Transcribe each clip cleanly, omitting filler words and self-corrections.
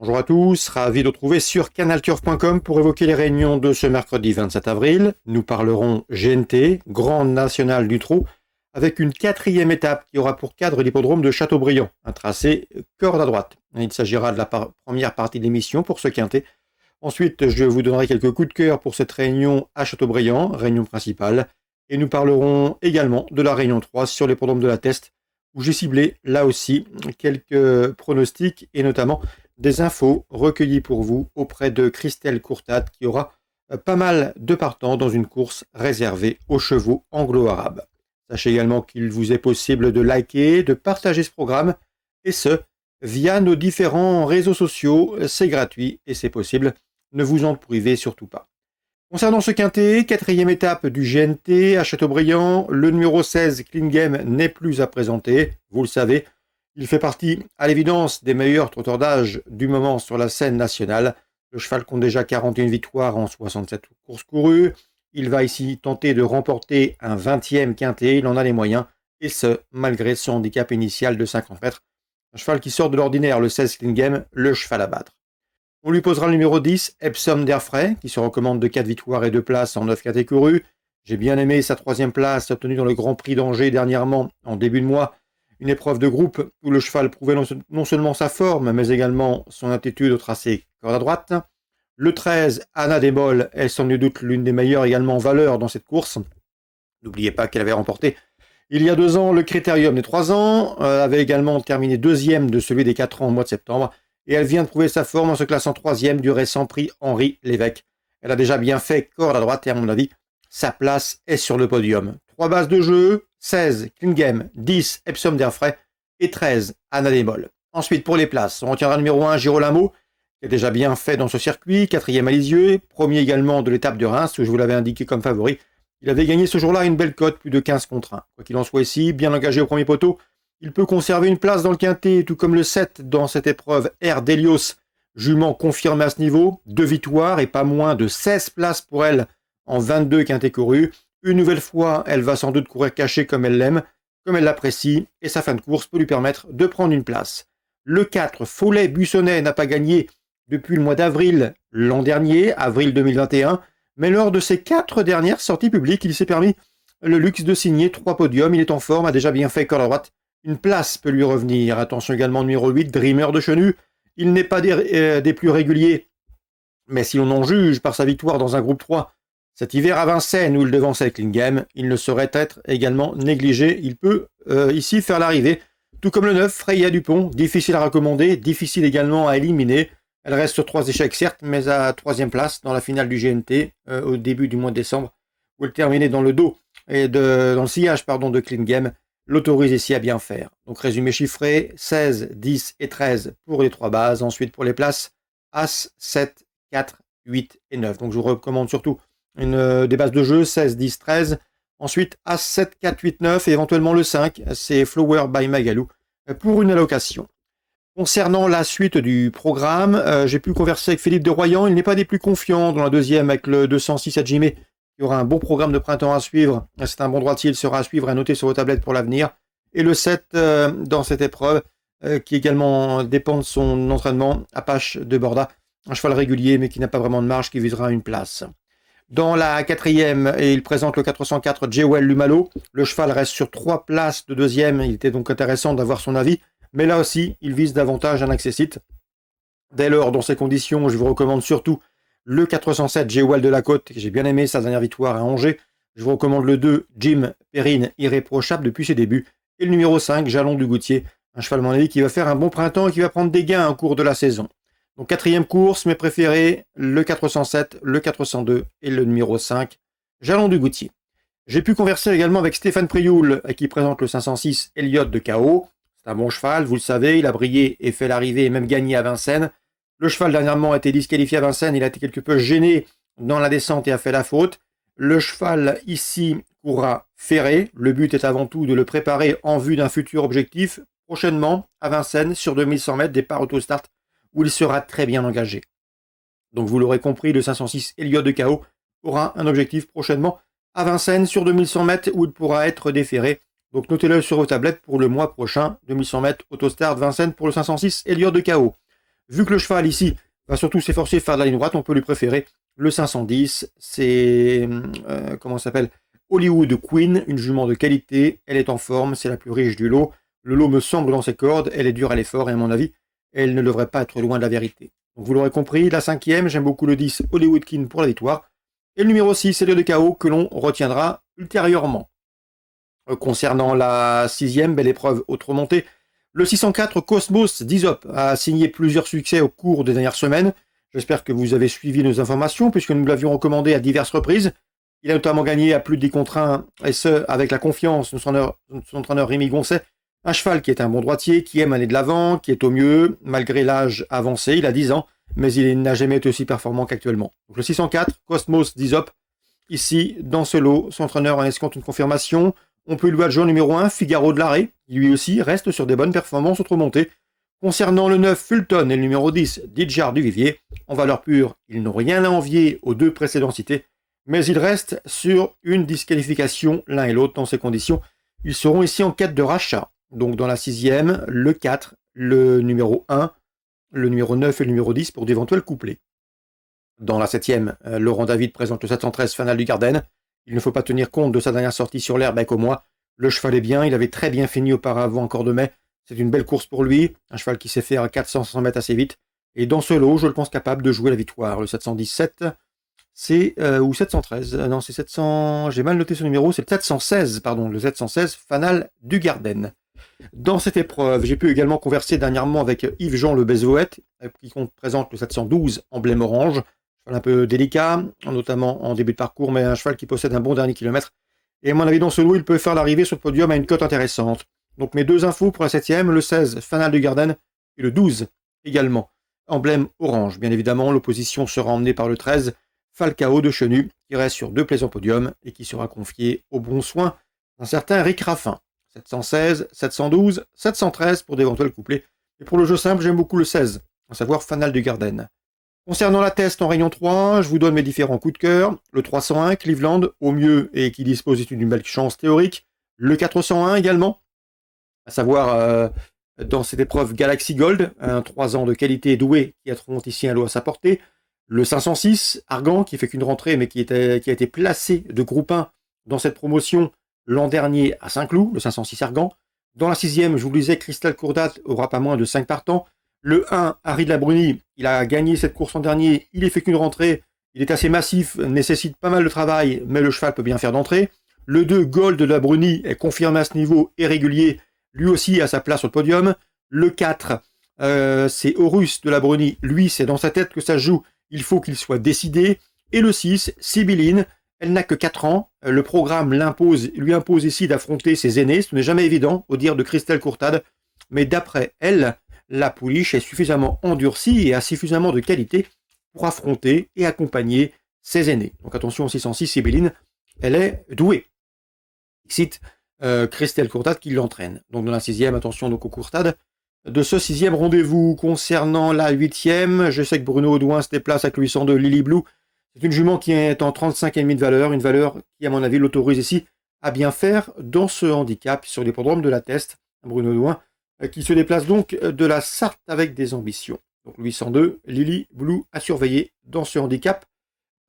Bonjour à tous, ravi de vous retrouver sur canalturf.com pour évoquer les réunions de ce mercredi 27 avril. Nous parlerons GNT, Grande Nationale du Trot, avec une quatrième étape qui aura pour cadre l'hippodrome de Châteaubriand, un tracé corde à droite. Il s'agira de la première partie de l'émission pour ce quintet. Ensuite, je vous donnerai quelques coups de cœur pour cette réunion à Châteaubriand, réunion principale. Et nous parlerons également de la réunion 3 sur l'hippodrome de la Teste, où j'ai ciblé là aussi quelques pronostics et notamment des infos recueillies pour vous auprès de Christelle Courtade qui aura pas mal de partants dans une course réservée aux chevaux anglo-arabes. Sachez également qu'il vous est possible de liker, de partager ce programme et ce, via nos différents réseaux sociaux. C'est gratuit et c'est possible. Ne vous en privez surtout pas. Concernant ce quintet, quatrième étape du GNT à Châteaubriand, le numéro 16, Clean Game, n'est plus à présenter. Vous le savez, il fait partie, à l'évidence, des meilleurs trotteurs d'âge du moment sur la scène nationale. Le cheval compte déjà 41 victoires en 67 courses courues. Il va ici tenter de remporter un 20e quintet. Il en a les moyens, et ce, malgré son handicap initial de 50 mètres. Un cheval qui sort de l'ordinaire, le 16 Clean Game, le cheval à battre. On lui posera le numéro 10, Epsom d'Airfray, qui se recommande de 4 victoires et 2 places en 9 quintés courus. J'ai bien aimé sa 3e place obtenue dans le Grand Prix d'Angers dernièrement, en début de mois. Une épreuve de groupe où le cheval prouvait non seulement sa forme, mais également son aptitude au tracé corde à droite. Le 13, Anna Desmolles, est sans nul doute l'une des meilleures également en valeur dans cette course. N'oubliez pas qu'elle avait remporté il y a 2 ans le Critérium des 3 ans, avait également terminé 2e de celui des 4 ans au mois de septembre, et elle vient de prouver sa forme en se classant 3e du récent prix Henri Lévesque. Elle a déjà bien fait corde à droite et à mon avis, sa place est sur le podium. 3 bases de jeu, 16 Clean Game, 10 Epsom d'Airfray et 13 Anna Desmolles. Ensuite, pour les places, on retiendra le numéro 1 Girolamo, qui a déjà bien fait dans ce circuit, 4e à Lisieux, 1er également de l'étape de Reims, où je vous l'avais indiqué comme favori. Il avait gagné ce jour-là une belle cote, plus de 15 contre 1. Quoi qu'il en soit ici, bien engagé au premier poteau, il peut conserver une place dans le quintet, tout comme le 7 dans cette épreuve, Air Delios, jument confirmé à ce niveau, 2 victoires et pas moins de 16 places pour elle en 22 quintets courus. Une nouvelle fois, elle va sans doute courir cachée comme elle l'aime, comme elle l'apprécie, et sa fin de course peut lui permettre de prendre une place. Le 4, Follet-Buissonnet, n'a pas gagné depuis le mois d'avril l'an dernier, avril 2021, mais lors de ses 4 dernières sorties publiques, il s'est permis le luxe de signer 3 podiums. Il est en forme, a déjà bien fait corde à droite. Une place peut lui revenir. Attention également numéro 8, Dreamer de Chenu. Il n'est pas des plus réguliers, mais si l'on en juge par sa victoire dans un groupe 3, cet hiver à Vincennes où il devançait Clean Game, il ne saurait être également négligé. Il peut ici faire l'arrivée. Tout comme le 9, Freya Dupont, difficile à recommander, difficile également à éliminer. Elle reste sur 3 échecs certes, mais à 3e place dans la finale du GNT au début du mois de décembre, où elle terminait dans le dos et dans le sillage de Clean Game, l'autorise ici à bien faire. Donc résumé chiffré, 16, 10 et 13 pour les 3 bases. Ensuite pour les places, As, 7, 4, 8 et 9. Donc je vous recommande surtout des bases de jeu, 16, 10, 13. Ensuite As, 7, 4, 8, 9 et éventuellement le 5, c'est Flower by Magalou pour une allocation. Concernant la suite du programme, j'ai pu converser avec Philippe de Royan. Il n'est pas des plus confiants dans la 2e avec le 206 à Jimé. Il y aura un bon programme de printemps à suivre. C'est un bon droitier, il sera à suivre et à noter sur vos tablettes pour l'avenir. Et le 7 dans cette épreuve, qui également dépend de son entraînement, Apache de Borda. Un cheval régulier, mais qui n'a pas vraiment de marge, qui visera une place. Dans la 4e, et il présente le 404 Jewel Lumalo. Le cheval reste sur 3 places de 2e. Il était donc intéressant d'avoir son avis. Mais là aussi, il vise davantage un accessite. Dès lors, dans ces conditions, je vous recommande surtout le 407 Jewel de la Côte, que j'ai bien aimé sa dernière victoire à Angers. Je vous recommande le 2 Jim Perrine, irréprochable depuis ses débuts. Et le numéro 5, Jalon du Goutier, un cheval à mon avis qui va faire un bon printemps et qui va prendre des gains au cours de la saison. Donc 4e course, mes préférés, le 407, le 402 et le numéro 5, Jalon du Goutier. J'ai pu converser également avec Stéphane Prioul, qui présente le 506 Elliott de KO. C'est un bon cheval, vous le savez, il a brillé et fait l'arrivée et même gagné à Vincennes. Le cheval dernièrement a été disqualifié à Vincennes, il a été quelque peu gêné dans la descente et a fait la faute. Le cheval ici courra ferré. Le but est avant tout de le préparer en vue d'un futur objectif prochainement à Vincennes sur 2100 mètres, départ autostart où il sera très bien engagé. Donc vous l'aurez compris, le 506 Elliott de KO aura un objectif prochainement à Vincennes sur 2100 mètres où il pourra être déféré. Donc notez-le sur vos tablettes pour le mois prochain, 2100 mètres autostart Vincennes pour le 506 Elliott de KO. Vu que le cheval ici va surtout s'efforcer de faire de la ligne droite, on peut lui préférer le 510. C'est, comment ça s'appelle, Hollywood Queen, une jument de qualité. Elle est en forme, c'est la plus riche du lot. Le lot me semble dans ses cordes, elle est dure à l'effort et à mon avis, elle ne devrait pas être loin de la vérité. Donc vous l'aurez compris, la 5e, j'aime beaucoup le 10 Hollywood Queen pour la victoire. Et le numéro 6, c'est le de KO que l'on retiendra ultérieurement. Concernant la 6e, belle épreuve autre montée, le 604 Cosmos d'Isop a signé plusieurs succès au cours des dernières semaines. J'espère que vous avez suivi nos informations puisque nous l'avions recommandé à diverses reprises. Il a notamment gagné à plus de 10 contre 1 et ce, avec la confiance de son entraîneur Rémi Goncet. Un cheval qui est un bon droitier, qui aime aller de l'avant, qui est au mieux, malgré l'âge avancé, il a 10 ans, mais il n'a jamais été aussi performant qu'actuellement. Donc le 604, Cosmos d'Isop, ici, dans ce lot, son entraîneur en escompte une confirmation. On peut lui adjoindre numéro 1, Figaro de l'Arrêt, qui lui aussi reste sur des bonnes performances autre montées. Concernant le 9, Fulton et le numéro 10, Didjar du Vivier, en valeur pure, ils n'ont rien à envier aux deux précédents cités, mais ils restent sur une disqualification l'un et l'autre dans ces conditions. Ils seront ici en quête de rachat. Donc dans la 6e, le 4, le numéro 1, le numéro 9 et le numéro 10 pour d'éventuels couplets. Dans la 7e, Laurent David présente le 713 Fanal du Garden. Il ne faut pas tenir compte de sa dernière sortie sur l'herbe avec au mois. Le cheval est bien, il avait très bien fini auparavant encore de mai. C'est une belle course pour lui, un cheval qui sait faire 400 mètres assez vite. Et dans ce lot, je le pense capable de jouer la victoire. Le 717, c'est, ou 713, non c'est 700, j'ai mal noté ce numéro, c'est le 716, pardon, le 716 Fanal du Garden. Dans cette épreuve, j'ai pu également converser dernièrement avec Yves-Jean Le Bezvoët, qui présente le 712 emblème orange. Un peu délicat, notamment en début de parcours, mais un cheval qui possède un bon dernier kilomètre. Et à mon avis, dans ce lot, il peut faire l'arrivée sur le podium à une cote intéressante. Donc mes deux infos pour la 7e, le 16, Fanal du Garden, et le 12 également, emblème orange. Bien évidemment, l'opposition sera emmenée par le 13, Falcao de Chenu, qui reste sur deux plaisants podiums et qui sera confié au bon soin d'un certain Rick Raffin. 716, 712, 713 pour d'éventuels couplets. Et pour le jeu simple, j'aime beaucoup le 16, à savoir Fanal du Garden. Concernant la test en rayon 3, je vous donne mes différents coups de cœur. Le 301, Cleveland, au mieux et qui dispose d'une belle chance théorique. Le 401 également, à savoir dans cette épreuve Galaxy Gold, un 3 ans de qualité doué qui affronte ici un lot à sa portée. Le 506, Argan, qui fait qu'une rentrée mais qui a été placé de groupe 1 dans cette promotion l'an dernier à Saint-Cloud, le 506 Argan. Dans la 6e, je vous le disais, Crystal Courdat aura pas moins de 5 partants. Le 1, Harry de la Bruni, il a gagné cette course l'an dernier, il est fait qu'une rentrée, il est assez massif, nécessite pas mal de travail, mais le cheval peut bien faire d'entrée. Le 2, Gold de la Bruni, est confirmé à ce niveau et régulier, lui aussi a sa place sur le podium. Le 4, c'est Horus de la Bruni, lui c'est dans sa tête que ça se joue, il faut qu'il soit décidé. Et le 6, Sibylline, elle n'a que 4 ans, le programme lui impose ici d'affronter ses aînés, ce n'est jamais évident, au dire de Christelle Courtade, mais d'après elle, la pouliche est suffisamment endurcie et a suffisamment de qualité pour affronter et accompagner ses aînés. Donc attention, 606, Sibylline, elle est douée. Cite Christelle Courtade qui l'entraîne. Donc dans la 6e, attention donc aux Courtades. De ce 6e rendez-vous concernant la 8e, je sais que Bruno Audouin se déplace avec le 802 Lily Blue. C'est une jument qui est en 35,5 de valeur, une valeur qui à mon avis l'autorise ici à bien faire dans ce handicap sur l'hippodrome de la Teste. Bruno Audouin qui se déplace donc de la Sarthe avec des ambitions. Donc 802, Lily Blue à surveiller dans ce handicap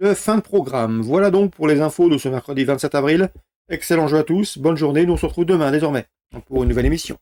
de fin de programme. Voilà donc pour les infos de ce mercredi 27 avril. Excellent jeu à tous, bonne journée, nous on se retrouve demain désormais pour une nouvelle émission.